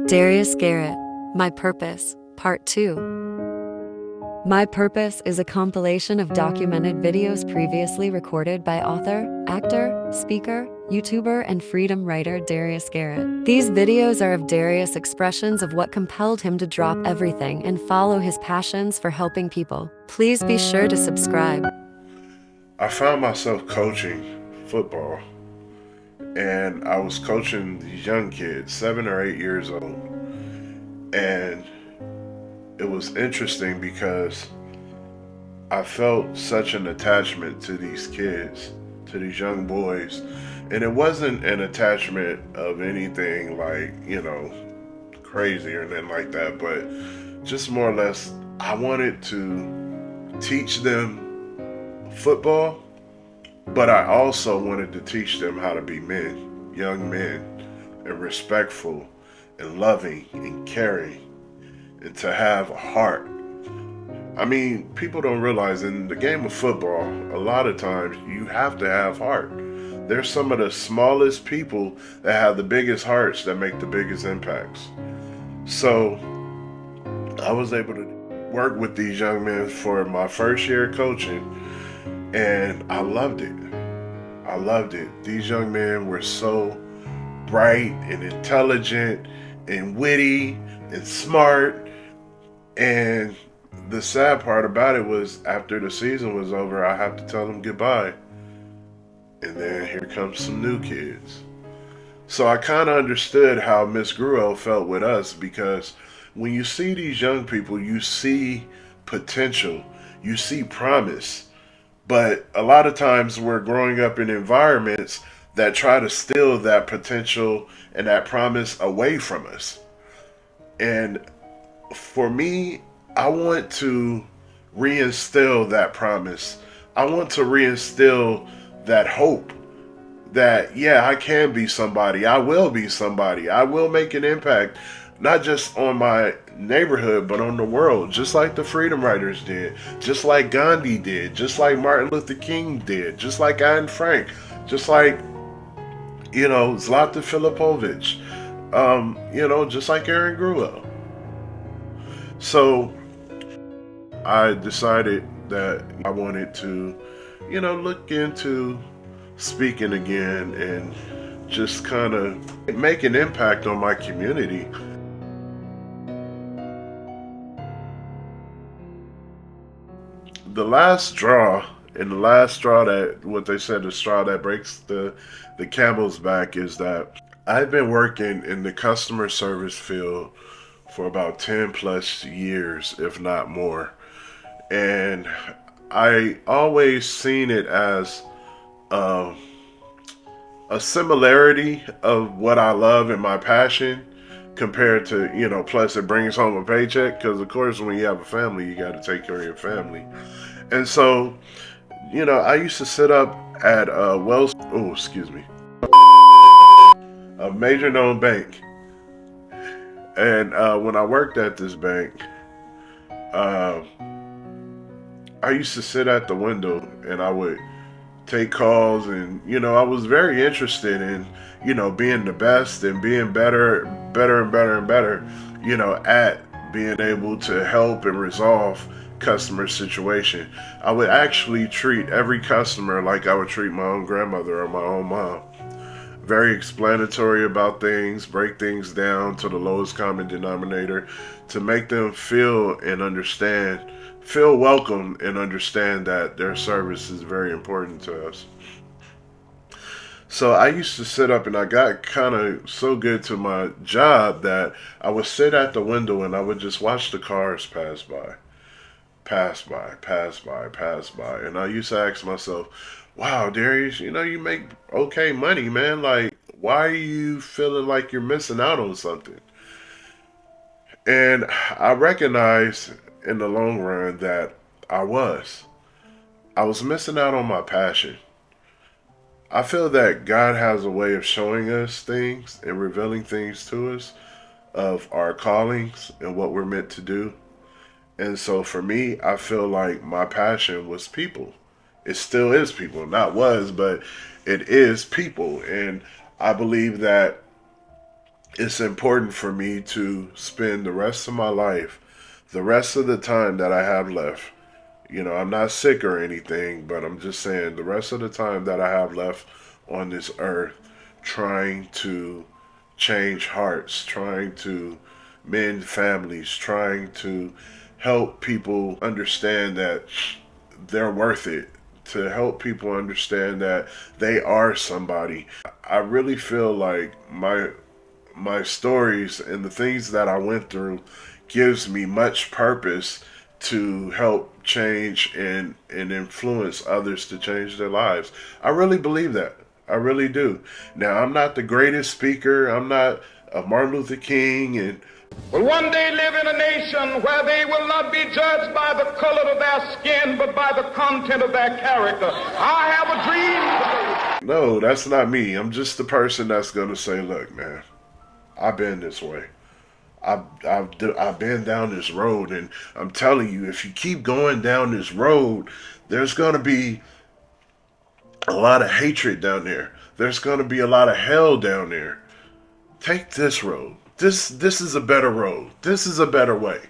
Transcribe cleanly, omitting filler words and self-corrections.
Darrius Garrett, My Purpose, Part 2. My Purpose is a compilation of documented videos previously recorded by author, actor, speaker, YouTuber, and Freedom Writer Darrius Garrett. These videos are of Darrius' expressions of what compelled him to drop everything and follow his passions for helping people. Please be sure to subscribe. I found myself coaching football, and I was coaching these young kids, 7 or 8 years old. And it was interesting because I felt such an attachment to these kids, to these young boys. And it wasn't an attachment of anything like, crazy or anything like that, but just more or less, I wanted to teach them football, but I also wanted to teach them how to be men, young men, and respectful and loving and caring, and to have a heart. I mean, people don't realize in the game of football, a lot of times you have to have heart. They're some of the smallest people that have the biggest hearts that make the biggest impacts. So I was able to work with these young men for my first year coaching, and I loved it. I loved it. These young men were so bright and intelligent and witty and smart. And the sad part about it was after the season was over, I have to tell them goodbye. And then here comes some new kids. So I kind of understood how Miss Gruel felt with us, because when you see these young people, you see potential, you see promise. But a lot of times we're growing up in environments that try to steal that potential and that promise away from us. And for me, I want to reinstill that promise. I want to reinstill that hope that, yeah, I can be somebody. I will be somebody. I will make an impact, not just on my neighborhood, but on the world, just like the Freedom Writers did, just like Gandhi did, just like Martin Luther King did, just like Anne Frank, just like, Zlatan Filipovich, just like Aaron Gruel. So I decided that I wanted to, look into speaking again and just kind of make an impact on my community. The last straw, that, what they said, the straw that breaks the camel's back, is that I've been working in the customer service field for about 10 plus years, if not more. And I always seen it as a similarity of what I love and my passion compared to, plus it brings home a paycheck, because of course when you have a family, you got to take care of your family. And so, I used to sit up at a major known bank. And when I worked at this bank, I used to sit at the window and I would take calls, and I was very interested in being the best and being better and better, at being able to help and resolve customer situation. I would actually treat every customer like I would treat my own grandmother or my own mom. Very explanatory about things, break things down to the lowest common denominator to make them feel and understand, feel welcome and understand that their service is very important to us. So I used to sit up, and I got kind of so good to my job that I would sit at the window and I would just watch the cars pass by, pass by, pass by, pass by. And I used to ask myself, wow, Darius, you make okay money, man. Like, why are you feeling like you're missing out on something? And I recognized in the long run that I was. I was missing out on my passion. I feel that God has a way of showing us things and revealing things to us of our callings and what we're meant to do. And so for me, I feel like my passion was people. It still is people. Not was, but it is people. And I believe that it's important for me to spend the rest of my life, the rest of the time that I have left. You know, I'm not sick or anything, but I'm just saying the rest of the time that I have left on this earth, trying to change hearts, trying to mend families, trying to help people understand that they're worth it, to help people understand that they are somebody. I really feel like my stories and the things that I went through gives me much purpose to help change and influence others to change their lives. I really believe that. I really do. Now, I'm not the greatest speaker. I'm not a Martin Luther King and will one day live in a nation where they will not be judged by the color of their skin, but by the content of their character. I have a dream. no, that's not me. I'm just the person that's going to say, look, man, I've been this way. I've been down this road, and I'm telling you, if you keep going down this road, there's going to be a lot of hatred down there. There's going to be a lot of hell down there. Take this road. This is a better road. This is a better way.